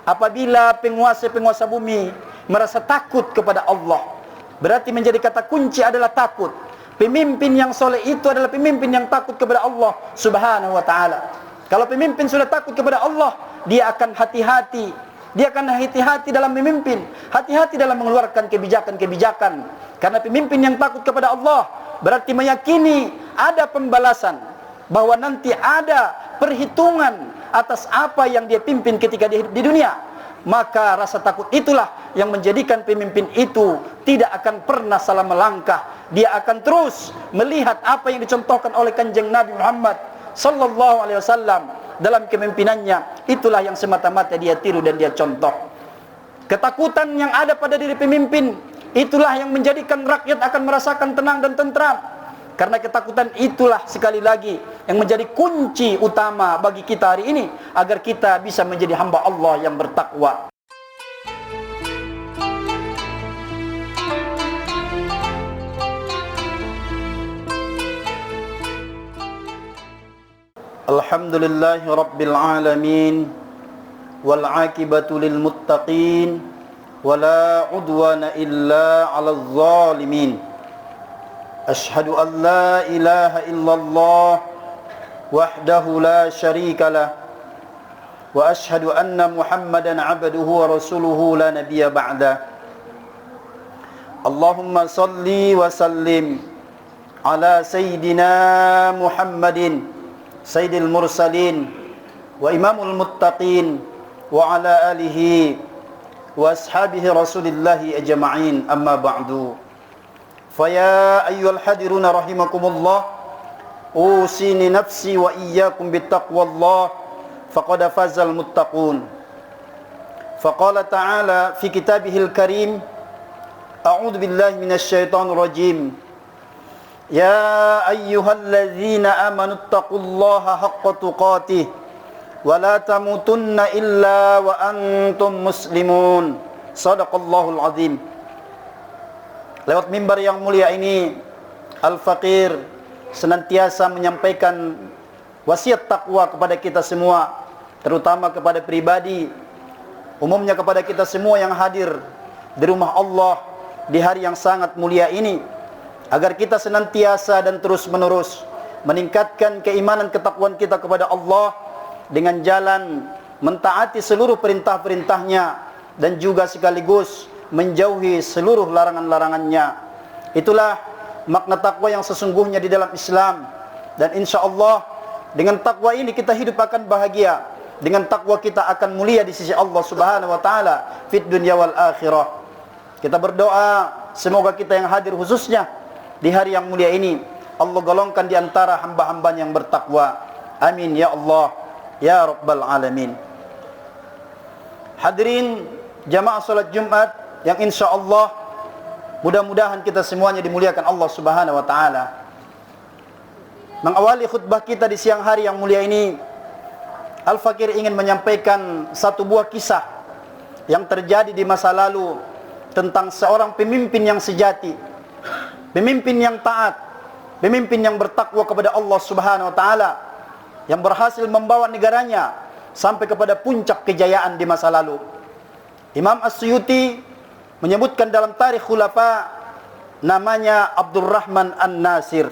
Apabila penguasa-penguasa bumi merasa takut kepada Allah, berarti menjadi kata kunci adalah takut. Pemimpin yang soleh itu adalah pemimpin yang takut kepada Allah Subhanahu wa ta'ala. Kalau pemimpin sudah takut kepada Allah, dia akan hati-hati. Dia akan hati-hati dalam memimpin, hati-hati dalam mengeluarkan kebijakan-kebijakan. Karena pemimpin yang takut kepada Allah berarti meyakini ada pembalasan, bahwa nanti ada perhitungan atas apa yang dia pimpin ketika di dunia. Maka rasa takut itulah yang menjadikan pemimpin itu tidak akan pernah salah melangkah. Dia akan terus melihat apa yang dicontohkan oleh Kanjeng Nabi Muhammad sallallahu alaihi wasallam dalam kepemimpinannya. Itulah yang semata-mata dia tiru dan dia contoh. Ketakutan yang ada pada diri pemimpin, itulah yang menjadikan rakyat akan merasakan tenang dan tentram. Karena ketakutan itulah sekali lagi yang menjadi kunci utama bagi kita hari ini, agar kita bisa menjadi hamba Allah yang bertakwa. Alhamdulillahi Rabbil Alamin, wal aqibatu lil muttaqin, wala udwana illa 'alal zalimin. Ashhadu an la ilaha illallah wahdahu la syarika lah, wa ashhadu anna Muhammadan 'abduhu wa rasuluhu la nabiyya ba'da. Allahumma salli wa sallim ala sayyidina Muhammadin sayyidil mursalin wa imamul muttaqin wa ala alihi wa ashabihi rasulillahi ajma'in, amma ba'du. Faya ayyuhal hadiruna rahimakumullah, usini nafsi wa iyyakum bittaqwallah, faqad fazal muttaqun. Faqala ta'ala fi kitabihil karim, a'udzu billahi minasyaitonir rajim. Ya ayyuhalladzina amanu taqullaha haqqa tuqatih wa la tamutunna illa wa antum muslimun. Shadaqallahul azim. Lewat mimbar yang mulia ini, Al-Faqir senantiasa menyampaikan wasiat takwa kepada kita semua, terutama kepada pribadi, umumnya kepada kita semua yang hadir di rumah Allah di hari yang sangat mulia ini, agar kita senantiasa dan terus menerus meningkatkan keimanan ketakwaan kita kepada Allah dengan jalan mentaati seluruh perintah-perintahnya dan juga sekaligus menjauhi seluruh larangan-larangannya. Itulah makna takwa yang sesungguhnya di dalam Islam. Dan insya Allah dengan takwa ini kita hidup akan bahagia. Dengan takwa kita akan mulia di sisi Allah Subhanahu wa ta'ala fid dunya wal akhirah. Kita berdoa semoga kita yang hadir khususnya di hari yang mulia ini, Allah golongkan di antara hamba-hamba yang bertakwa. Amin ya Allah ya Rabbal Alamin. Hadirin jamaah salat Jumat yang insya Allah mudah-mudahan kita semuanya dimuliakan Allah Subhanahu wa ta'ala. Mengawali khutbah kita di siang hari yang mulia ini, Al-Faqir ingin menyampaikan satu buah kisah yang terjadi di masa lalu tentang seorang pemimpin yang sejati, pemimpin yang taat, pemimpin yang bertakwa kepada Allah Subhanahu wa ta'ala, yang berhasil membawa negaranya sampai kepada puncak kejayaan di masa lalu. Imam As-Suyuti menyebutkan dalam Tarikh Khulafa, namanya Abdurrahman An-Nasir.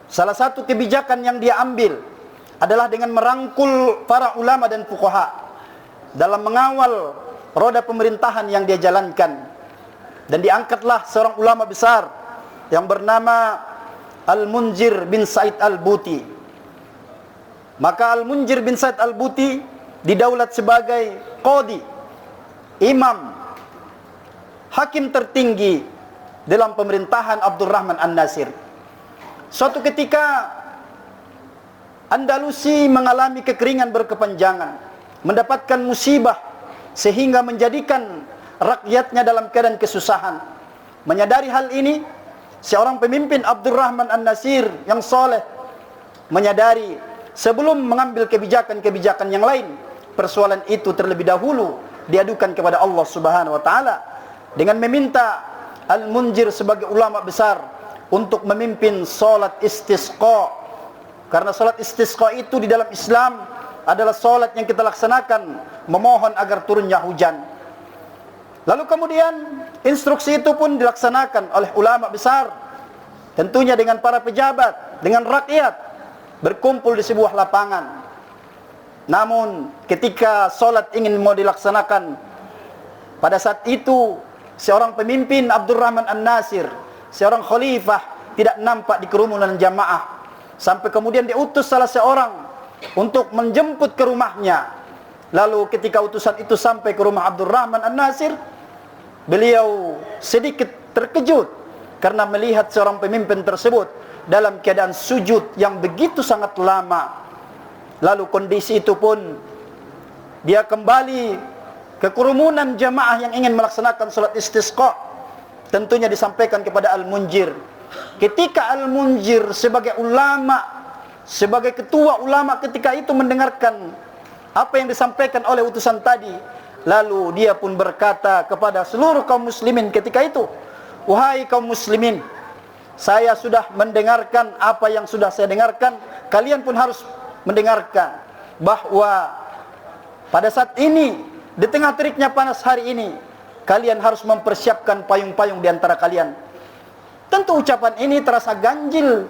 Salah satu kebijakan yang dia ambil adalah dengan merangkul para ulama dan fuqaha dalam mengawal roda pemerintahan yang dia jalankan. Dan diangkatlah seorang ulama besar yang bernama Al-Munzir bin Sa'id Al-Buti. Maka Al-Munzir bin Sa'id Al-Buti didaulat sebagai qadi, imam, hakim tertinggi dalam pemerintahan Abdurrahman An-Nasir. Suatu ketika Andalusi mengalami kekeringan berkepanjangan, mendapatkan musibah sehingga menjadikan rakyatnya dalam keadaan kesusahan. Menyadari hal ini, seorang pemimpin Abdurrahman An-Nasir yang soleh menyadari sebelum mengambil kebijakan-kebijakan yang lain, persoalan itu terlebih dahulu diadukan kepada Allah Subhanahu wa ta'ala dengan meminta Al-Munzir sebagai ulama besar untuk memimpin salat istisqa. Karena salat istisqa itu di dalam Islam adalah solat yang kita laksanakan memohon agar turunnya hujan. Lalu kemudian instruksi itu pun dilaksanakan oleh ulama besar, tentunya dengan para pejabat, dengan rakyat, berkumpul di sebuah lapangan. Namun ketika solat ingin mau dilaksanakan, pada saat itu seorang pemimpin Abdurrahman An-Nasir, seorang khalifah, tidak nampak di kerumunan jamaah. Sampai kemudian diutus salah seorang untuk menjemput ke rumahnya. Lalu ketika utusan itu sampai ke rumah Abdurrahman An-Nasir, beliau sedikit terkejut karena melihat seorang pemimpin tersebut dalam keadaan sujud yang begitu sangat lama. Lalu kondisi itu pun dia kembali ke kerumunan jamaah yang ingin melaksanakan salat istisqa. Tentunya disampaikan kepada Al-Munjir. Ketika Al-Munjir sebagai ulama, sebagai ketua ulama ketika itu mendengarkan apa yang disampaikan oleh utusan tadi, lalu dia pun berkata kepada seluruh kaum muslimin ketika itu, "Wahai kaum muslimin, saya sudah mendengarkan apa yang sudah saya dengarkan, kalian pun harus mendengarkan bahwa pada saat ini, di tengah teriknya panas hari ini, kalian harus mempersiapkan payung-payung di antara kalian." Tentu ucapan ini terasa ganjil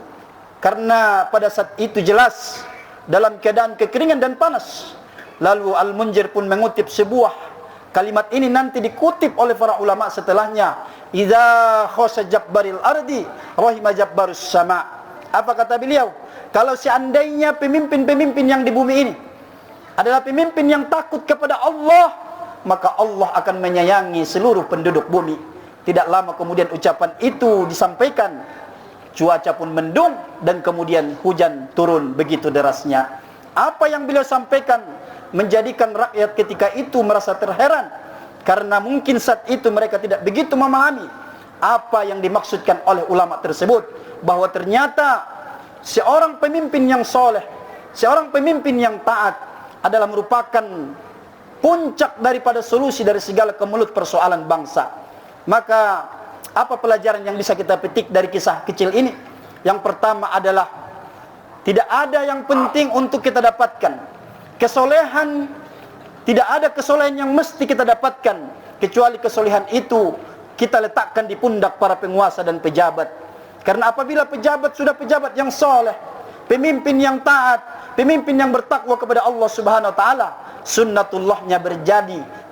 karena pada saat itu jelas dalam keadaan kekeringan dan panas. Lalu Al-Munjir pun mengutip sebuah kalimat, ini nanti dikutip oleh para ulama setelahnya, "Idza khasa jabbaril ardi rahima jabbarus sama." Apa kata beliau? Kalau seandainya pemimpin-pemimpin yang di bumi ini adalah pemimpin yang takut kepada Allah, maka Allah akan menyayangi seluruh penduduk bumi. Tidak lama kemudian ucapan itu disampaikan, cuaca pun mendung dan kemudian hujan turun begitu derasnya. Apa yang beliau sampaikan menjadikan rakyat ketika itu merasa terheran, karena mungkin saat itu mereka tidak begitu memahami apa yang dimaksudkan oleh ulama tersebut, bahwa ternyata seorang pemimpin yang soleh, seorang pemimpin yang taat adalah merupakan puncak daripada solusi dari segala kemelut persoalan bangsa. Maka apa pelajaran yang bisa kita petik dari kisah kecil ini? Yang pertama adalah tidak ada yang penting untuk kita dapatkan kesolehan, tidak ada kesolehan yang mesti kita dapatkan kecuali kesolehan itu kita letakkan di pundak para penguasa dan pejabat. Karena apabila pejabat sudah pejabat yang soleh, pemimpin yang taat, pemimpin yang bertakwa kepada Allah Subhanahu wa taala, sunnatullahnya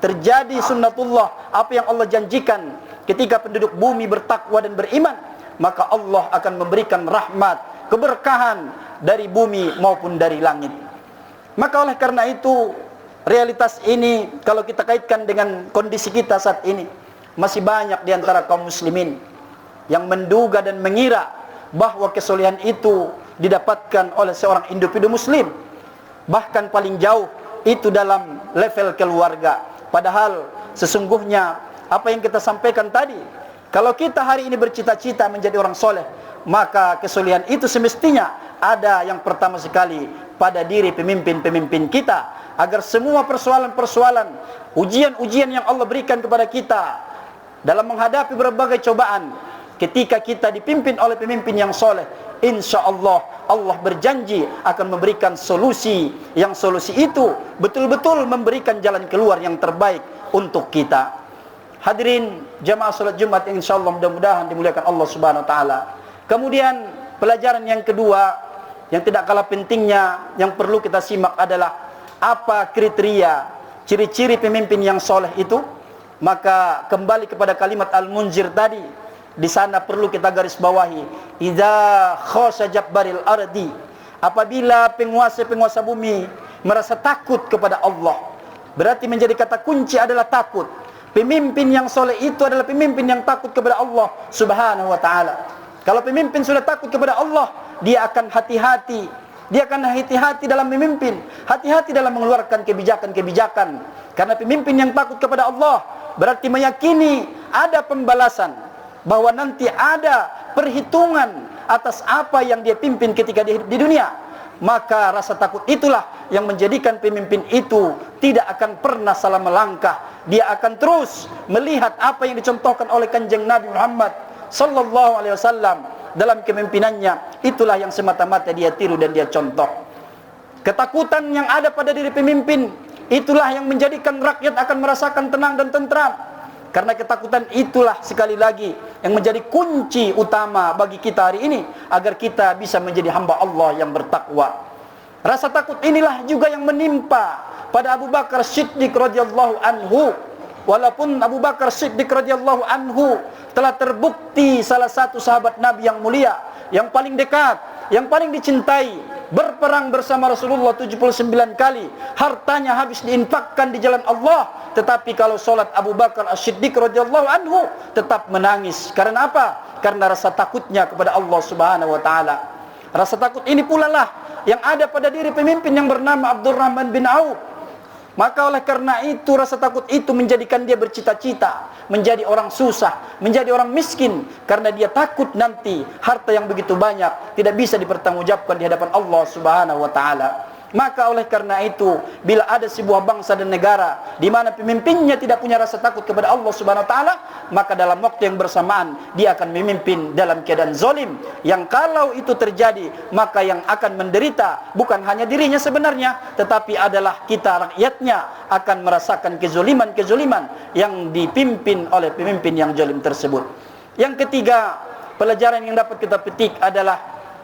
terjadi sunnatullah, apa yang Allah janjikan. Ketika penduduk bumi bertakwa dan beriman, maka Allah akan memberikan rahmat, keberkahan dari bumi maupun dari langit. Maka oleh karena itu, realitas ini kalau kita kaitkan dengan kondisi kita saat ini, masih banyak di antara kaum muslimin yang menduga dan mengira bahwa kesolehan itu didapatkan oleh seorang individu muslim, bahkan paling jauh itu dalam level keluarga. Padahal sesungguhnya apa yang kita sampaikan tadi, kalau kita hari ini bercita-cita menjadi orang soleh, maka kesolehan itu semestinya ada yang pertama sekali pada diri pemimpin-pemimpin kita, agar semua persoalan-persoalan, ujian-ujian yang Allah berikan kepada kita dalam menghadapi berbagai cobaan, ketika kita dipimpin oleh pemimpin yang soleh, insya Allah, Allah berjanji akan memberikan solusi, yang solusi itu betul-betul memberikan jalan keluar yang terbaik untuk kita. Hadirin jamaah salat Jumat yang insya Allah mudah-mudahan dimuliakan Allah Subhanahu wa taala. Kemudian pelajaran yang kedua yang tidak kalah pentingnya yang perlu kita simak adalah apa kriteria, ciri-ciri pemimpin yang soleh itu. Maka kembali kepada kalimat Al-Munjir tadi, di sana perlu kita garis bawahi, idza khasha jabbaril ardi, apabila penguasa-penguasa bumi merasa takut kepada Allah, berarti menjadi kata kunci adalah takut. Pemimpin yang soleh itu adalah pemimpin yang takut kepada Allah Subhanahu wa ta'ala. Kalau pemimpin sudah takut kepada Allah, dia akan hati-hati. Dia akan hati-hati dalam memimpin, hati-hati dalam mengeluarkan kebijakan-kebijakan. Karena pemimpin yang takut kepada Allah berarti meyakini ada pembalasan, bahwa nanti ada perhitungan atas apa yang dia pimpin ketika di dunia. Maka rasa takut itulah yang menjadikan pemimpin itu tidak akan pernah salah melangkah. Dia akan terus melihat apa yang dicontohkan oleh Kanjeng Nabi Muhammad sallallahu alaihi wasallam dalam kepemimpinannya. Itulah yang semata-mata dia tiru dan dia contoh. Ketakutan yang ada pada diri pemimpin, itulah yang menjadikan rakyat akan merasakan tenang dan tentram. Karena ketakutan itulah sekali lagi yang menjadi kunci utama bagi kita hari ini, agar kita bisa menjadi hamba Allah yang bertakwa. Rasa takut inilah juga yang menimpa pada Abu Bakar Siddiq radhiyallahu anhu. Walaupun Abu Bakar Siddiq radhiyallahu anhu telah terbukti salah satu sahabat Nabi yang mulia, yang paling dekat, yang paling dicintai, berperang bersama Rasulullah 79 kali, hartanya habis diinfakkan di jalan Allah, tetapi kalau solat Abu Bakar As-Siddiq radhiyallahu anhu tetap menangis. Karena apa? Karena rasa takutnya kepada Allah Subhanahu wa taala. Rasa takut ini pula lah yang ada pada diri pemimpin yang bernama Abdurrahman bin Auf. Maka oleh karena itu, rasa takut itu menjadikan dia bercita-cita menjadi orang susah, menjadi orang miskin, karena dia takut nanti harta yang begitu banyak tidak bisa dipertanggungjawabkan di hadapan Allah Subhanahu wa taala. Maka oleh karena itu, bila ada sebuah bangsa dan negara di mana pemimpinnya tidak punya rasa takut kepada Allah Subhanahu wa taala, maka dalam waktu yang bersamaan dia akan memimpin dalam keadaan zalim, yang kalau itu terjadi, maka yang akan menderita bukan hanya dirinya sebenarnya, tetapi adalah kita rakyatnya akan merasakan kezaliman-kezaliman yang dipimpin oleh pemimpin yang zalim tersebut. Yang ketiga, pelajaran yang dapat kita petik adalah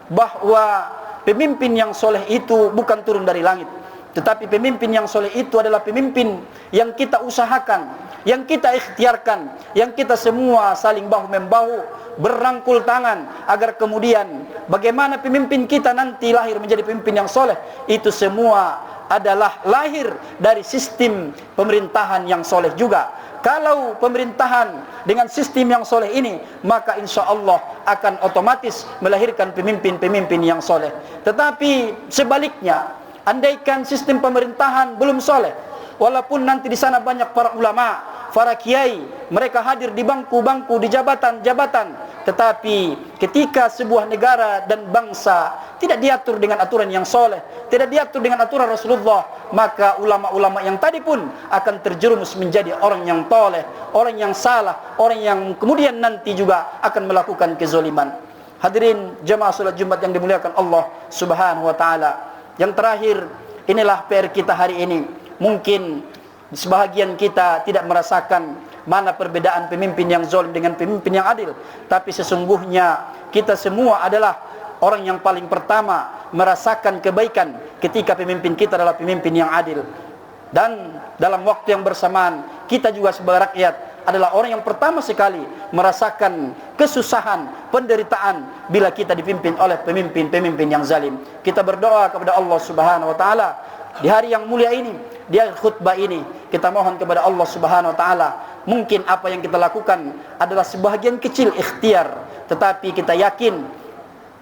bahwa pemimpin yang soleh itu bukan turun dari langit, tetapi pemimpin yang soleh itu adalah pemimpin yang kita usahakan, yang kita ikhtiarkan, yang kita semua saling bahu-membahu, berangkul tangan, agar kemudian bagaimana pemimpin kita nanti lahir menjadi pemimpin yang soleh, itu semua adalah lahir dari sistem pemerintahan yang soleh juga. Kalau pemerintahan dengan sistem yang soleh ini, maka insya Allah akan otomatis melahirkan pemimpin-pemimpin yang soleh. Tetapi sebaliknya, andaikan sistem pemerintahan belum soleh, walaupun nanti di sana banyak para ulama, para kiai, mereka hadir di bangku-bangku, di jabatan-jabatan, tetapi ketika sebuah negara dan bangsa tidak diatur dengan aturan yang soleh, tidak diatur dengan aturan Rasulullah, maka ulama-ulama yang tadi pun akan terjerumus menjadi orang yang toleh, orang yang salah, orang yang kemudian nanti juga akan melakukan kezaliman. Hadirin jemaah salat Jumat yang dimuliakan Allah Subhanahu wa taala. Yang terakhir, inilah PR kita hari ini. Mungkin sebahagian kita tidak merasakan mana perbedaan pemimpin yang zalim dengan pemimpin yang adil, tapi sesungguhnya kita semua adalah orang yang paling pertama merasakan kebaikan ketika pemimpin kita adalah pemimpin yang adil. Dan dalam waktu yang bersamaan, kita juga sebagai rakyat adalah orang yang pertama sekali merasakan kesusahan, penderitaan bila kita dipimpin oleh pemimpin-pemimpin yang zalim. Kita berdoa kepada Allah Subhanahu wa taala di hari yang mulia ini, di akhir khutbah ini, kita mohon kepada Allah Subhanahu wa taala, mungkin apa yang kita lakukan adalah sebahagian kecil ikhtiar, tetapi kita yakin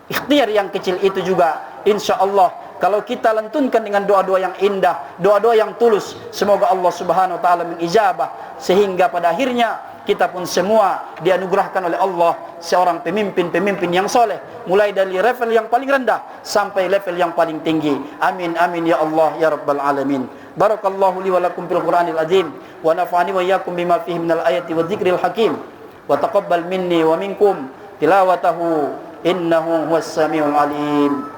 ikhtiar yang kecil itu juga insya Allah kalau kita lantunkan dengan doa-doa yang indah, doa-doa yang tulus, semoga Allah Subhanahu wa taala mengijabah, sehingga pada akhirnya kita pun semua dianugerahkan oleh Allah seorang pemimpin-pemimpin yang soleh, mulai dari level yang paling rendah sampai level yang paling tinggi. Amin amin ya Allah ya rabbal alamin. Barakallahu li wa lakum fil Qur'anil azim, wa nafa'ani wa iyyakum bima fihi minal ayati wadh-dhikril hakim, wa taqabbal minni wa minkum tilawatahu innahu huwas samiul alim.